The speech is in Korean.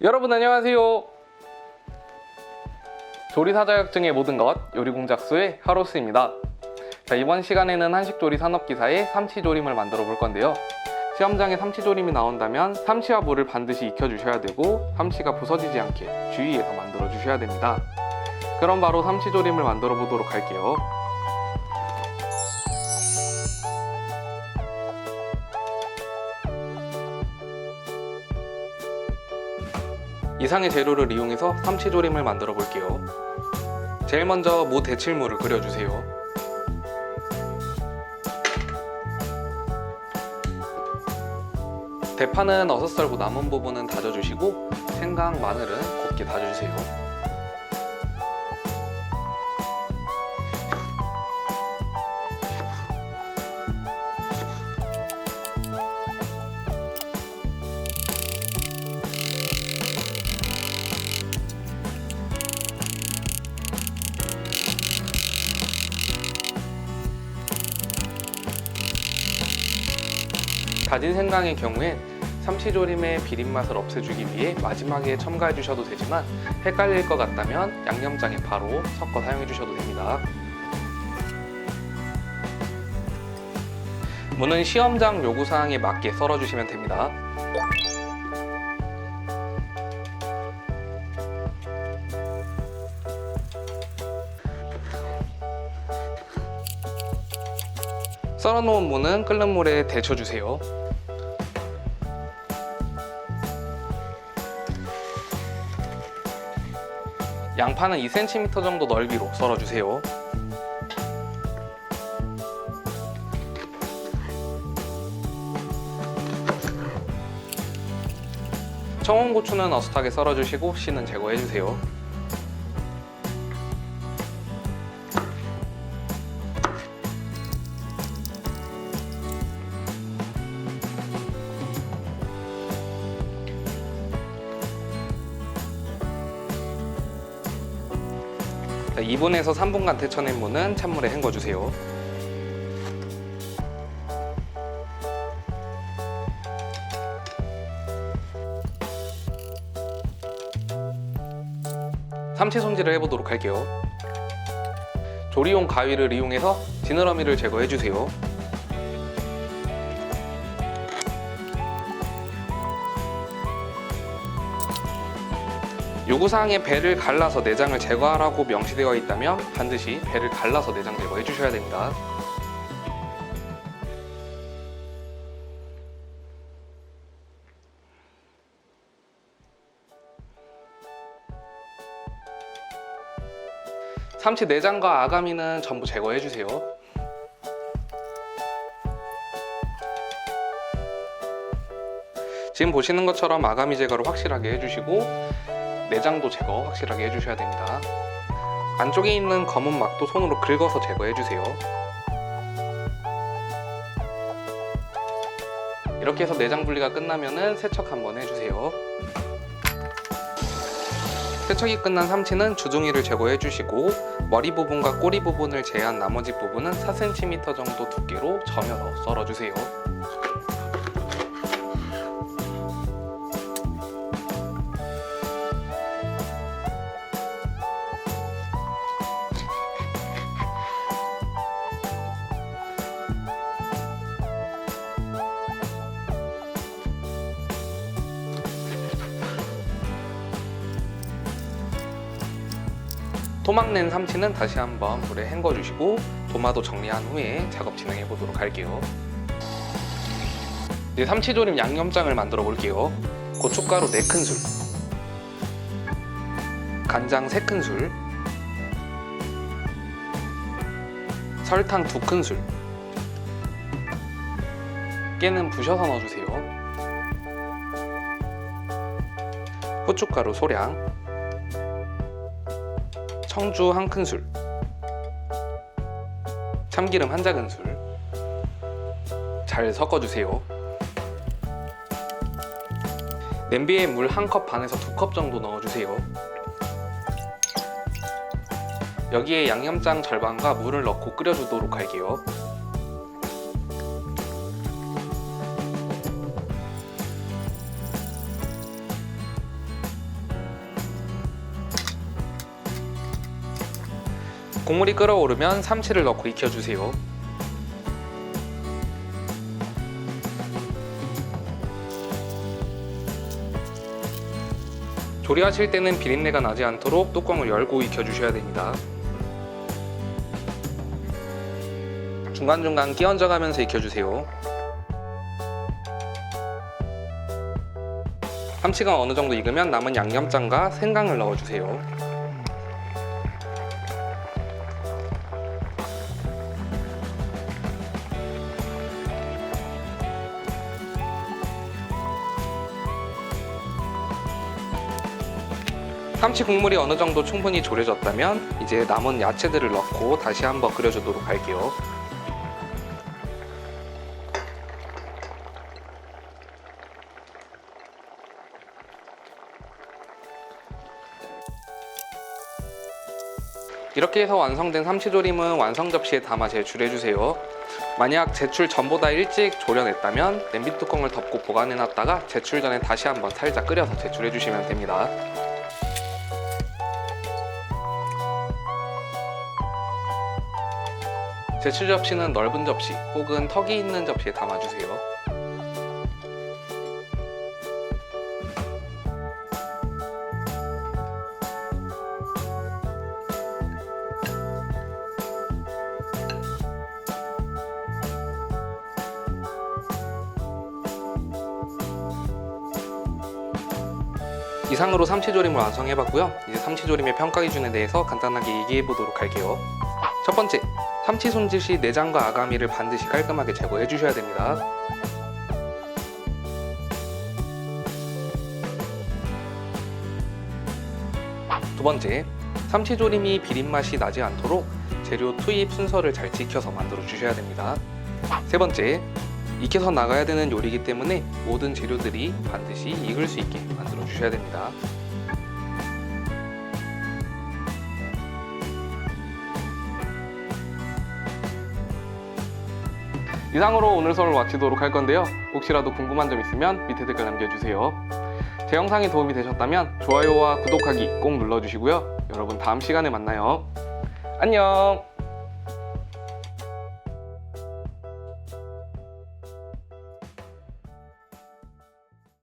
여러분 안녕하세요. 조리사 자격증의 모든 것 요리공작소의 하로스입니다. 자, 이번 시간에는 한식조리 산업기사의 삼치조림을 만들어 볼 건데요. 시험장에 삼치조림이 나온다면 삼치와 물을 반드시 익혀주셔야 되고 삼치가 부서지지 않게 주의해서 만들어 주셔야 됩니다. 그럼 바로 삼치조림을 만들어 보도록 할게요. 이상의 재료를 이용해서 삼치조림을 만들어 볼게요. 제일 먼저 무 데칠무를 끓여주세요. 대파는 어슷 썰고 남은 부분은 다져주시고 생강, 마늘은 곱게 다져주세요. 다진 생강의 경우엔 삼치조림의 비린맛을 없애주기 위해 마지막에 첨가해 주셔도 되지만 헷갈릴 것 같다면 양념장에 바로 섞어 사용해 주셔도 됩니다. 무는 시험장 요구사항에 맞게 썰어주시면 됩니다. 썰어놓은 무는 끓는 물에 데쳐주세요. 양파는 2cm 정도 넓이로 썰어주세요. 청원고추는 어슷하게 썰어주시고 씨는 제거해주세요. 자, 2분에서 3분간 데쳐낸 무는 찬물에 헹궈주세요. 삼치 손질을 해보도록 할게요. 조리용 가위를 이용해서 지느러미를 제거해주세요. 요구사항에 배를 갈라서 내장을 제거하라고 명시되어 있다면 반드시 배를 갈라서 내장 제거해 주셔야 됩니다. 삼치 내장과 아가미는 전부 제거해 주세요. 지금 보시는 것처럼 아가미 제거를 확실하게 해주시고 내장도 제거 확실하게 해주셔야 됩니다. 안쪽에 있는 검은 막도 손으로 긁어서 제거해주세요. 이렇게 해서 내장 분리가 끝나면 세척 한번 해주세요. 세척이 끝난 삼치는 주둥이를 제거해주시고 머리 부분과 꼬리 부분을 제한 나머지 부분은 4cm 정도 두께로 점여서 썰어주세요. 토막 낸 삼치는 다시 한번 물에 헹궈주시고 도마도 정리한 후에 작업 진행해 보도록 할게요. 이제 삼치조림 양념장을 만들어 볼게요. 고춧가루 4큰술, 간장 3큰술, 설탕 2큰술, 깨는 부셔서 넣어주세요. 후춧가루 소량, 청주 1큰술, 참기름 1작은술 잘 섞어주세요. 냄비에 물 1컵 반에서 2컵 정도 넣어주세요. 여기에 양념장 절반과 물을 넣고 끓여주도록 할게요. 국물이 끓어오르면 삼치를 넣고 익혀주세요. 조리하실 때는 비린내가 나지 않도록 뚜껑을 열고 익혀주셔야 됩니다. 중간중간 끼얹어가면서 익혀주세요. 삼치가 어느 정도 익으면 남은 양념장과 생강을 넣어주세요. 삼치 국물이 어느 정도 충분히 졸여졌다면 이제 남은 야채들을 넣고 다시 한번 끓여주도록 할게요. 이렇게 해서 완성된 삼치조림은 완성 접시에 담아 제출해주세요. 만약 제출 전보다 일찍 졸여냈다면 냄비 뚜껑을 덮고 보관해놨다가 제출 전에 다시 한번 살짝 끓여서 제출해주시면 됩니다. 제출 접시는 넓은 접시 혹은 턱이 있는 접시에 담아주세요. 이상으로 삼치조림을 완성해봤고요. 이제 삼치조림의 평가 기준에 대해서 간단하게 얘기해보도록 할게요. 첫 번째, 삼치 손질 시 내장과 아가미를 반드시 깔끔하게 제거해 주셔야 됩니다. 두 번째, 삼치조림이 비린맛이 나지 않도록 재료 투입 순서를 잘 지켜서 만들어 주셔야 됩니다. 세 번째, 익혀서 나가야 되는 요리이기 때문에 모든 재료들이 반드시 익을 수 있게 만들어 주셔야 됩니다. 이상으로 오늘 수업을 마치도록 할 건데요. 혹시라도 궁금한 점 있으면 밑에 댓글 남겨주세요. 제 영상이 도움이 되셨다면 좋아요와 구독하기 꼭 눌러주시고요. 여러분 다음 시간에 만나요. 안녕!